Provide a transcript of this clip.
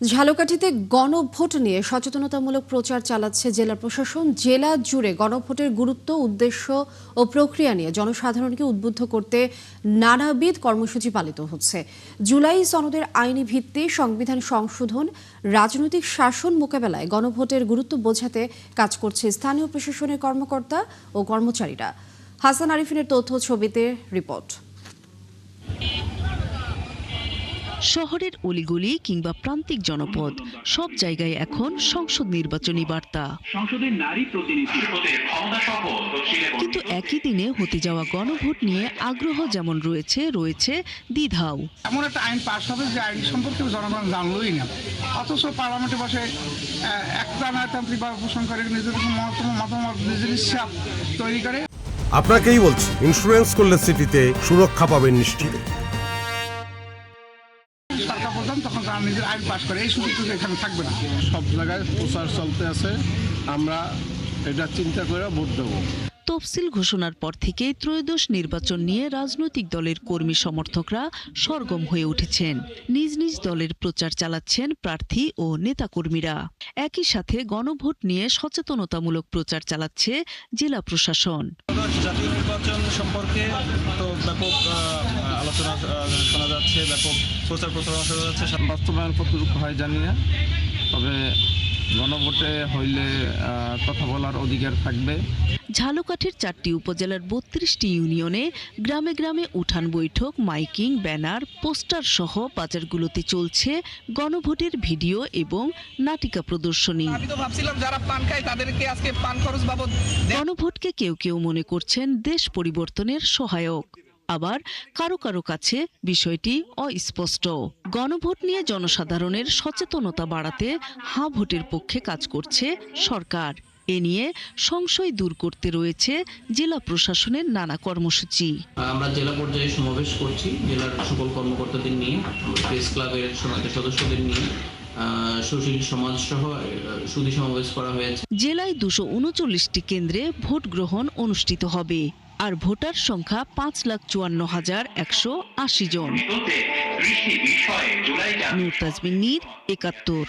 ঝালকাঠিতে গণভোট নিয়ে সচেতনতামূলক প্রচার চালাচ্ছে জেলা প্রশাসন। জেলা জুড়ে গণভোটের গুরুত্ব, উদ্দেশ্য ও প্রক্রিয়া নিয়ে জনসাধারণকে উদ্বুদ্ধ করতে নানাবিধ কর্মসূচি পালিত হচ্ছে। জুলাই সনদের আইনি ভিত্তি, সংবিধান সংশোধন, রাজনৈতিক শাসন মোকাবেলায় গণভোটের গুরুত্ব বোঝাতে কাজ করছে স্থানীয় প্রশাসনের কর্মকর্তা ও কর্মচারীরা। হাসান আরিফিনের তথ্য ছবিতে রিপোর্ট। শহরের অলিগলি কিংবা প্রান্তিক জনপদ সব জায়গায় এখন সংসদ নির্বাচনী বার্তা। কিন্তু একই দিনে হতে যাওয়া গণভোট নিয়ে আগ্রহ যেমন রয়েছে দ্বিধাও। এমন একটা আইন পাস হবে যে আইন সম্পর্কে জনগণ জানলই না, অথচ পার্লামেন্টে বসে একটা নায়কতান্ত্রিক বা পোষণ করে নিজেদের মতামত নিজের ইচ্ছা তৈরি করে। আপনাকেই বলছি, ইন্স্যুরেন্স করলে সিটিতে সুরক্ষা পাবেন নিশ্চিত। তখন তারা নিজের আইন পাস করে, এই সুযোগ এখানে থাকবে না। সব জায়গায় প্রচার চলতে আছে, আমরা এটা চিন্তা করে ভোট দেব। তফসিল ঘোষণার পর থেকে ত্রয়োদশ নির্বাচন নিয়ে রাজনৈতিক দলের কর্মী সমর্থকরা সরগম হয়ে উঠেছেন। নিজ নিজ দলের প্রচার চালাচ্ছেন প্রার্থী ও নেতাকর্মীরা। একই সাথে গণভোট নিয়ে সচেতনতামূলক প্রচার চালাচ্ছে জেলা প্রশাসন। জাতীয় নির্বাচন সম্পর্কে তো ব্যাপক আলোচনা শোনা যাচ্ছে, ব্যাপক প্রচার প্রচারণা শোনা যাচ্ছে। বাস্তবায়ন কতটুকু হয় জানি না, তবে গণভোটে হইলে কথা বলার অধিকার থাকবে। ঝালকাঠির 4টি উপজেলার 32টি ইউনিয়নে গ্রামে গ্রামে উঠান বৈঠক, মাইকিং, ব্যানার, পোস্টার সহ বাজারগুলোতে চলছে গণভোটের ভিডিও এবং নাটিকা প্রদর্শনী। গণভোটকে কেউ কেউ মনে করছেন দেশ পরিবর্তনের সহায়ক, আবার কারো কারো কাছে বিষয়টি অস্পষ্ট। গণভোট নিয়ে জনসাধারণের সচেতনতা বাড়াতে হ্যাঁ ভোটের পক্ষে কাজ করছে সরকার। এ নিয়ে সংশয় দূর করতে রয়েছে জেলা প্রশাসনের নানা কর্মসূচি। আমরা জেলা পর্যায়ে সমাবেশ করছি, জেলার সকল কর্মকর্তাদের নিয়ে, প্রেস ক্লাবের সদস্যদের নিয়ে, সুশীল সমাজ সহ সুধী সমাবেশ করা হয়েছে। জেলায় 239টি কেন্দ্রে ভোট গ্রহণ অনুষ্ঠিত হবে, আর ভোটার সংখ্যা 5,54,180 জন। নূর তাজমিন নীর, 71।